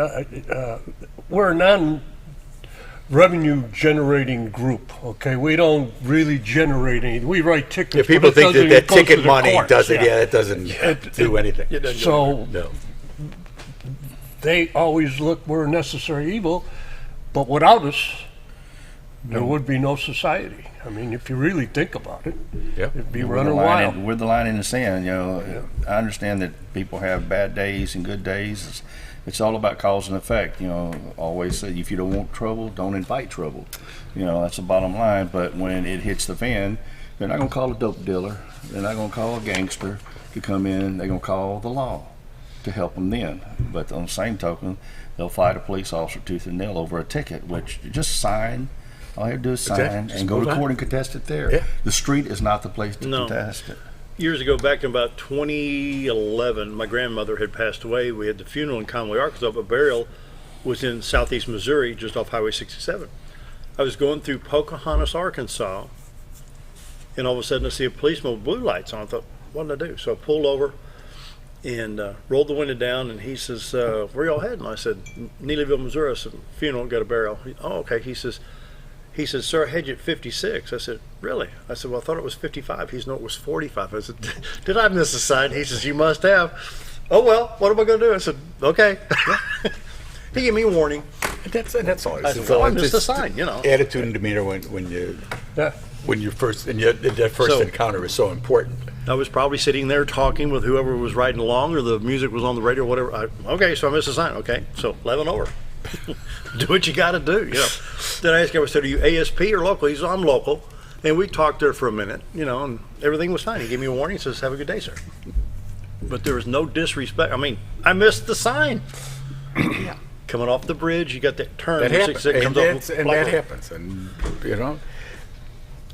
we're a non-revenue generating group, okay? We don't really generate anything. We write tickets. Yeah, people but it think doesn't that even go ticket to the money courts. doesn't. Yeah, it doesn't do anything. So No. they always look, we're a necessary evil, but without us, there would be no society. I mean, if you really think about it, it'd be We're running the line wild. we're the line in the sand, you know. I understand that people have bad days and good days. It's all about cause and effect, you know. Always say, if you don't want trouble, don't invite trouble. You know, that's the bottom line. But when it hits the fan, they're not going to call a dope dealer. They're not going to call a gangster to come in. They're going to call the law to help them then. But on the same token, they'll fight a police officer tooth and nail over a ticket, which just sign. All you have to do is sign and go to court and contest it there. Yeah. The street is not the place to contest it. Years ago, back in about 2011, my grandmother had passed away. We had the funeral in Conway, Arkansas, but burial was in southeast Missouri, just off Highway 67. I was going through Pocahontas, Arkansas, and all of a sudden I see a policeman with blue lights on. I thought, what did I do? So I pulled over and rolled the window down, and he says, where y'all heading? I said, Neelyville, Missouri. I said, funeral, got a burial. Oh, okay. He says, sir, I had you at 56. I said, really? I said, well, I thought it was 55. He said, no, it was 45. I said, did I miss a sign? He says, you must have. Oh, well, what am I going to do? I said, okay. He gave me a warning. That's all. I said, well, I missed the sign, you know. Attitude and demeanor when you first, and that first encounter is so important. I was probably sitting there talking with whoever was riding along, or the music was on the radio, or whatever. Okay, so I missed the sign. Okay, so 11 over. Do what you got to do, you know. Then I asked him, I said, are you ASP or local? He said, I'm local. And we talked there for a minute, you know, and everything was fine. He gave me a warning. He says, have a good day, sir. But there was no disrespect. I mean, I missed the sign. Coming off the bridge, you got that turn. That happens, and that happens. And, you know,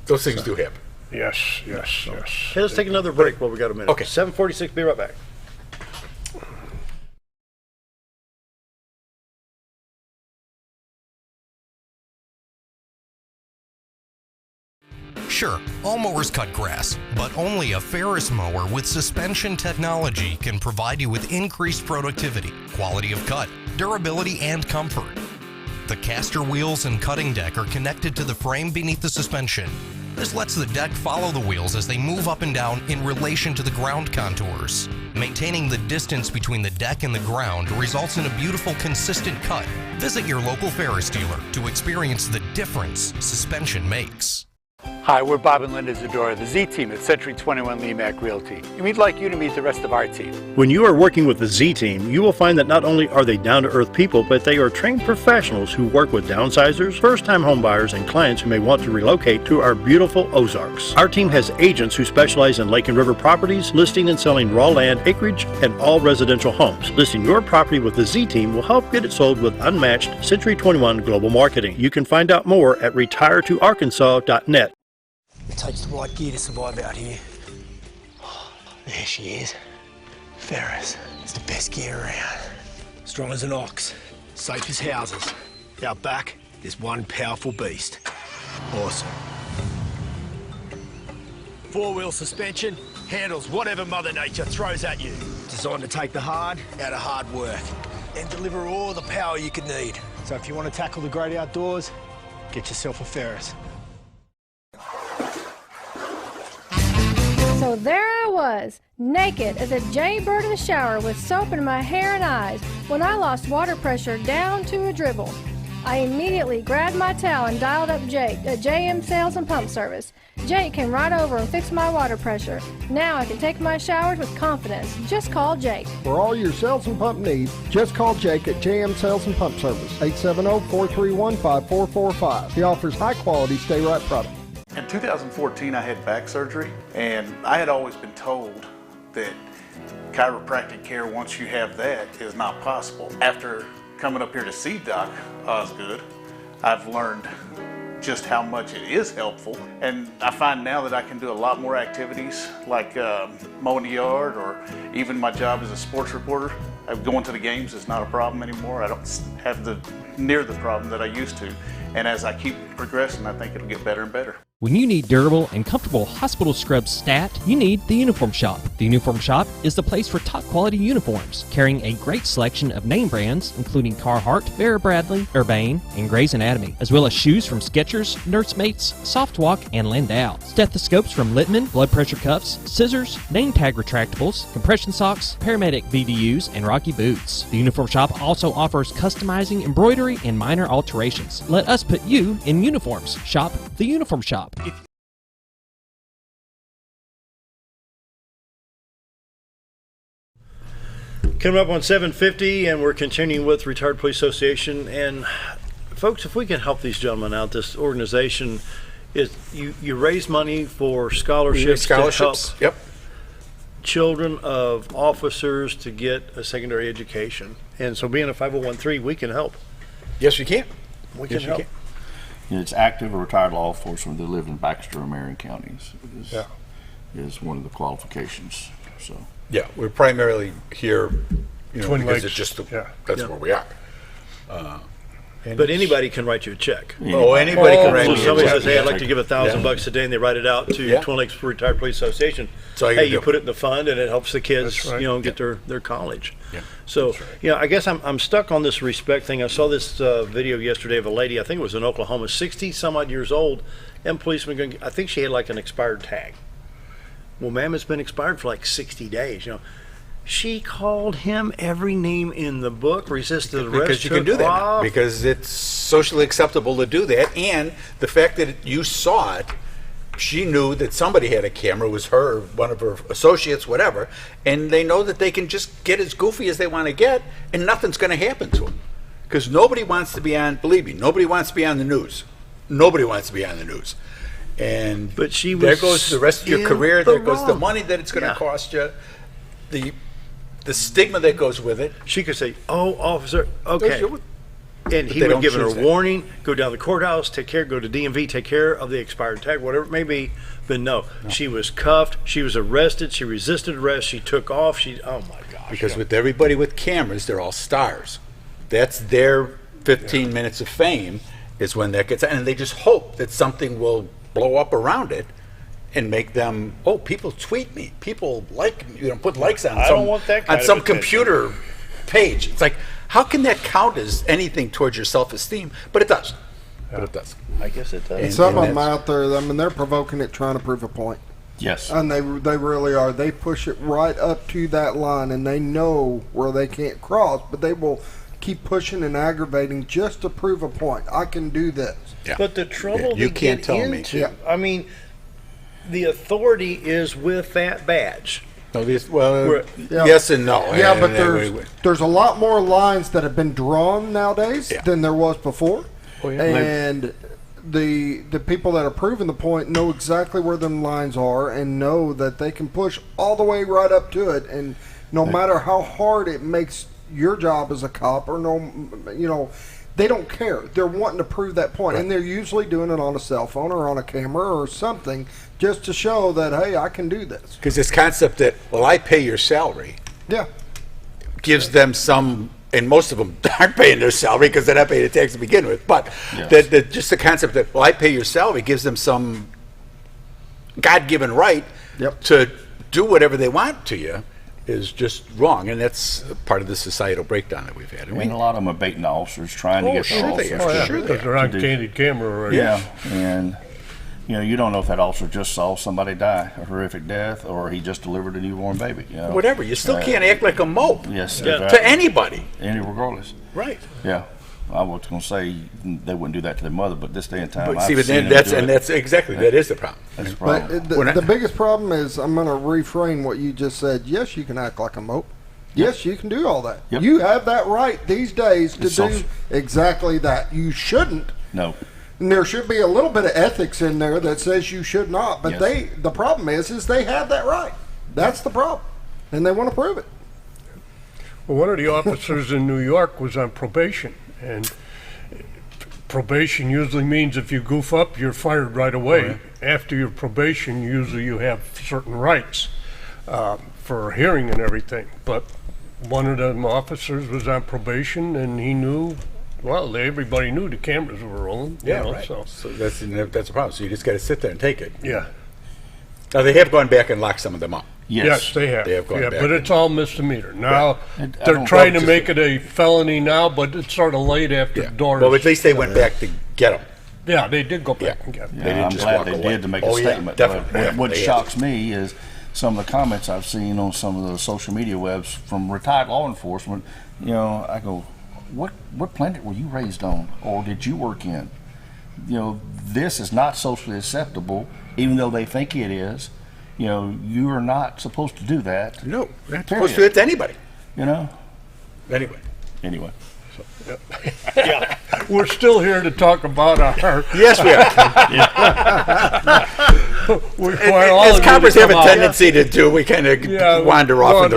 those things do happen. Yes. Hey, let's take another break while we got a minute. Okay. 7:46, be right back. Sure, all mowers cut grass, but only a Ferris mower with suspension technology can provide you with increased productivity, quality of cut, durability, and comfort. The caster wheels and cutting deck are connected to the frame beneath the suspension. This lets the deck follow the wheels as they move up and down in relation to the ground contours. Maintaining the distance between the deck and the ground results in a beautiful, consistent cut. Visit your local Ferris dealer to experience the difference suspension makes. Hi, we're Bob and Linda Zadora, the Z Team at Century 21 Lemac Realty, and we'd like you to meet the rest of our team. When you are working with the Z Team, you will find that not only are they down-to-earth people, but they are trained professionals who work with downsizers, first-time homebuyers, and clients who may want to relocate to our beautiful Ozarks. Our team has agents who specialize in lake and river properties, listing and selling raw land, acreage, and all residential homes. Listing your property with the Z Team will help get it sold with unmatched Century 21 global marketing. You can find out more at retiretoarkansas.net. It takes the right gear to survive out here. Oh, there she is. Ferris. It's the best gear around. Strong as an ox, safe as houses. Out back, there's one powerful beast. Awesome. Four-wheel suspension, handles whatever Mother Nature throws at you. Designed to take the hard out of hard work and deliver all the power you could need. So if you want to tackle the great outdoors, get yourself a Ferris. So there I was, naked as a jaybird in the shower with soap in my hair and eyes when I lost water pressure down to a dribble. I immediately grabbed my towel and dialed up Jake at JM Sales and Pump Service. Jake came right over and fixed my water pressure. Now I can take my showers with confidence. Just call Jake. For all your sales and pump needs, just call Jake at JM Sales and Pump Service, 870-431-5445. He offers high-quality stay-right products. In 2014, I had back surgery, and I had always been told that chiropractic care, once you have that, is not possible. After coming up here to see Doc Osgood, I've learned just how much it is helpful, and I find now that I can do a lot more activities like mowing the yard, or even my job as a sports reporter. Going to the games is not a problem anymore. I don't have near the problem that I used to, and as I keep progressing, I think it'll get better and better. When you need durable and comfortable hospital scrubs stat, you need The Uniform Shop. The Uniform Shop is the place for top quality uniforms, carrying a great selection of name brands, including Carhartt, Vera Bradley, Urbane, and Grey's Anatomy, as well as shoes from Skechers, Nursemates, Softwalk, and Landau, stethoscopes from Littman, blood pressure cuffs, scissors, name tag retractables, compression socks, paramedic VDUs, and Rocky boots. The Uniform Shop also offers customizing, embroidery, and minor alterations. Let us put you in uniforms. Shop The Uniform Shop. shop. Coming up on 7:50, and we're continuing with Retired Police Association. And folks, if we can help these gentlemen out, this organization is you raise money for scholarships to help children of officers to get a secondary education. And so being a 501(c)(3), we can help. Yes, you can. We can help. It's active or retired law enforcement that live in Baxter or Marion counties is one of the qualifications. So yeah, we're primarily here, Twin because Lakes. it's just that's where we are. But anybody can write you a check. Anybody can write you a check. So somebody says, "Hey, I'd like to give Yeah. $1,000 a day," and they write it out to Twin Lakes Retired Police Association. So hey, you put it in the fund, and it helps the kids, get their college. Yeah. So, I guess I'm stuck on this respect thing. I saw this video yesterday of a lady, I think it was in Oklahoma, 60 some odd years old, and policeman, I think she had like an expired tag. Well, ma'am, it's been expired for like 60 days. She called him every name in the book, resisted arrest. Because you can do that now, because it's socially acceptable to do that, and the fact that you saw it, she knew that somebody had a camera, it was her, one of her associates, whatever, and they know that they can just get as goofy as they want to get, and nothing's going to happen to them. Because nobody wants to be on, believe me, nobody wants to be on the news. Nobody wants to be on the news. And but she was there goes the rest of your career, there goes the wrong. money that it's going to cost you, the stigma that goes with it. She could say, "Oh, officer, okay." And But he they would don't give her a choose that. warning, go down to the courthouse, take care, go to DMV, take care of the expired tag, whatever it may be. But no, she was cuffed, she was arrested, she resisted arrest, she took off, oh my gosh. Because with everybody with cameras, they're all stars. That's their 15 minutes of fame is when that gets, and they just hope that something will blow up around it and make them, people tweet me, people like, put likes on I some, don't want that kind on of some attention. computer page. It's like, how can that count as anything towards your self-esteem? But it does. But it does. I guess it does. And some of them out there, they're provoking it, trying to prove a point. Yes. And they really are. They push it right up to that line, and they know where they can't cross, but they will keep pushing and aggravating just to prove a point. I can do this. But the trouble you they can't get tell me. into, I mean, the authority is with that badge. No, yes and no. Yeah, but there's a lot more lines that have been drawn nowadays than there was before. And the people that are proving the point know exactly where them lines are and know that they can push all the way right up to it. And no matter how hard it makes your job as a cop, or they don't care. They're wanting to prove that point, and they're usually doing it on a cell phone or on a camera or something, just to show that, hey, I can do this. Because this concept that, I pay your salary, gives them some, and most of them aren't paying their salary because they're not paying the tax to begin with, but just the concept that, I pay your salary gives them some God-given right to do whatever they want to you is just wrong, and that's part of the societal breakdown that we've had. I mean, a lot of them are baiting the officers, trying to get the officers because they're on candid camera already. Yeah, and you don't know if that officer just saw somebody die, a horrific death, or he just delivered a newborn baby. Whatever, you still can't act like a mope. Yes, to anybody. Regardless. Right. Yeah. I was going to say they wouldn't do that to their mother, but this day and time, But see, that's exactly that is the problem. That's the problem. But the biggest problem is, I'm going to reframe what you just said. Yes, you can act like a mope. Yes, you can do all that. Yep. You have that right these days to do exactly that. You shouldn't. No. And there should be a little bit of ethics in there that says you should not. But the problem is they have that right. That's the problem, and they want to prove it. Well, one of the officers in New York was on probation, and probation usually means if you goof up, you're fired right away. After your probation, usually you have certain rights for a hearing and everything. But one of them officers was on probation, and he knew, everybody knew the cameras were rolling. So that's the problem. So you just got to sit there and take it. Yeah. Now, they have gone back and locked some of them up. Yes, they have. They have gone back. But it's all misdemeanor. Now, they're trying to make it a felony now, but it's sort of late after the doors. Well, at least they went back to get them. Yeah, they did go back and get them. Yeah, I'm glad they did to make a statement. Definitely. What shocks me is some of the comments I've seen on some of the social media webs from retired law enforcement. I go, what planet were you raised on, or did you work in? this is not socially acceptable, even though they think it is. You are not supposed to do that. No, you're not supposed to do it to anybody. Anyway. Yeah, we're still here to talk about our. Yes, we are. As coppers have a tendency to do, we kind of wander off the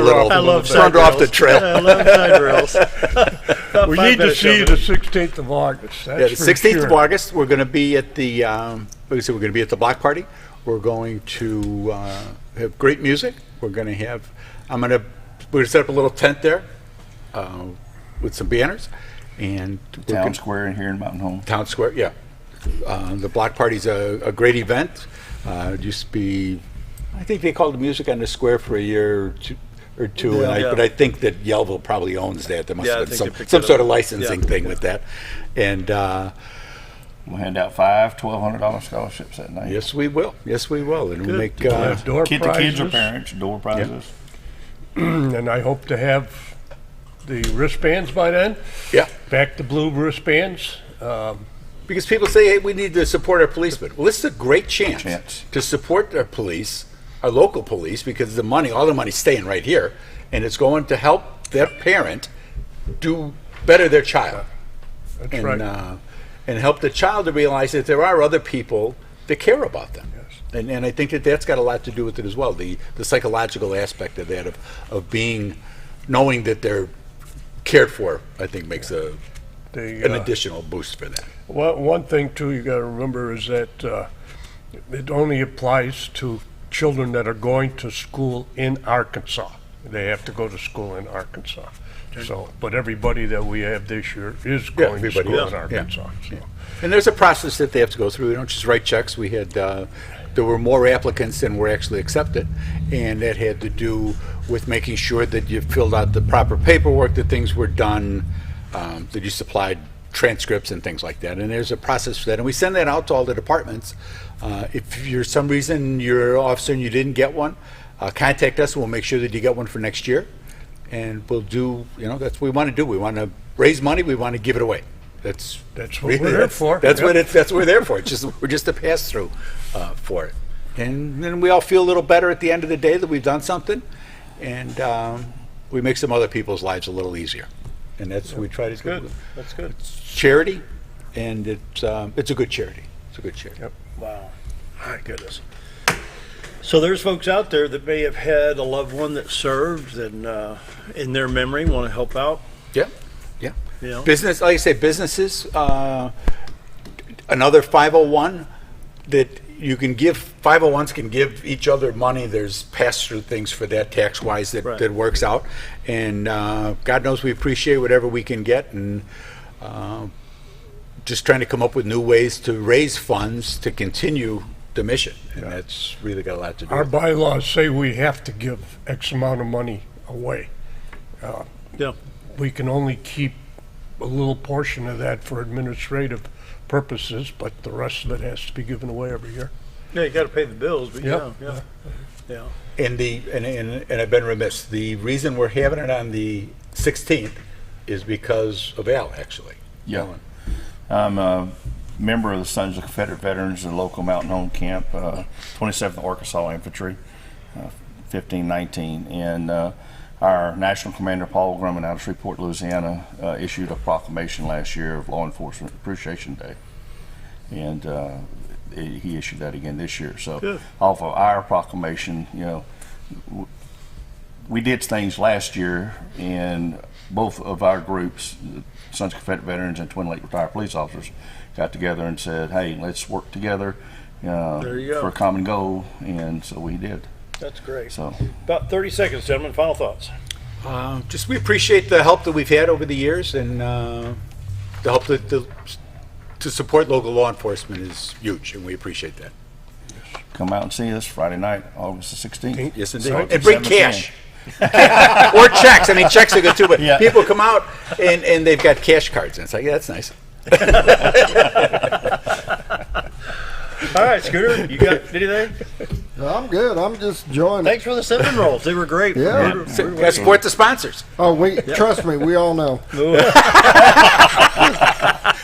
trail. I love side rails. We need to see the 16th of August. That's the 16th of August. We're going to be at the. We're going to be at the block party. We're going to have great music. We're going to have. We're going to set up a little tent there with some banners. And Town Square in here in Mountain Home. Town Square, yeah. The block party's a great event. It used to be, I think they called the Music on the Square for a year or two, but I think that Yellville probably owns that. There must have been some sort of licensing thing with that. And we'll hand out $1,200 scholarships that night. Yes, we will. And we'll make door prizes. The kids or parents, door prizes. Yeah. And I hope to have the wristbands by then. Yeah. Back to blue wristbands. Because people say, hey, we need to support our policemen. Well, this is a great chance to support our police, our local police, because all the money's staying right here, and it's going to help that parent do better their child. That's right. And help the child to realize that there are other people that care about them. Yes. And I think that's got a lot to do with it as well. The psychological aspect of that, of knowing that they're cared for, I think makes an additional boost for that. One thing too you got to remember is that it only applies to children that are going to school in Arkansas. They have to go to school in Arkansas. So, but everybody that we have this year is going to school in Arkansas. So. And there's a process that they have to go through. We don't just write checks. We had there were more applicants than were actually accepted, and that had to do with making sure that you filled out the proper paperwork, that things were done, that you supplied transcripts and things like that. And there's a process for that, and we send that out to all the departments. If for some reason you're an officer and you didn't get one, contact us and we'll make sure that you get one for next year. And we'll do, that's what we want to do. We want to raise money. We want to give it away. That's what we're there for. That's what we're there for. We're just a pass through for it. And then we all feel a little better at the end of the day that we've done something, and we make some other people's lives a little easier. And that's what we try to do. That's good. It's charity, and it's a good charity. It's a good charity. Yep. Wow. My goodness. So there's folks out there that may have had a loved one that served and in their memory want to help out. Yeah. Business, like I say, businesses, another 501 that you can give, 501s can give each other money. There's pass-through things for that tax-wise that works out. And God knows we appreciate whatever we can get, and just trying to come up with new ways to raise funds to continue the mission. And that's really got a lot to do Our with it. bylaws say we have to give X amount of money away. We can only keep a little portion of that for administrative purposes, but the rest of it has to be given away every year. Yeah, you got to pay the bills, but yeah. And I've been remiss. The reason we're having it on the 16th is because of Al, actually. Yeah. I'm a member of the Sons of Confederate Veterans in the local Mountain Home Camp, 27th Arkansas Infantry, 1519. And our National Commander Paul Grumman out of Shreveport, Louisiana, issued a proclamation last year of Law Enforcement Appreciation Day. And he issued that again this year. So off of our proclamation, we did things last year in both of our groups, Sons of Confederate Veterans and Twin Lake Retired Police Officers, got together and said, hey, let's work together for a common goal. And so we did. That's great. So about 30 seconds, gentlemen. Final thoughts. Just we appreciate the help that we've had over the years, and the help to support local law enforcement is huge, and we appreciate that. Come out and see us Friday night, August the 16th. Yes, indeed. And bring cash. Or checks. I mean, checks are good too, but people come out and they've got cash cards, and it's like, that's nice. All right, Scooter, you got anything? I'm good. I'm just enjoying it. Thanks for the cinnamon rolls. They were great. Yeah. Support the sponsors. Oh, trust me, we all know.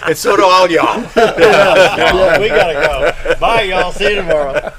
And so do all y'all. Yeah, we gotta go. Bye, y'all. See you tomorrow.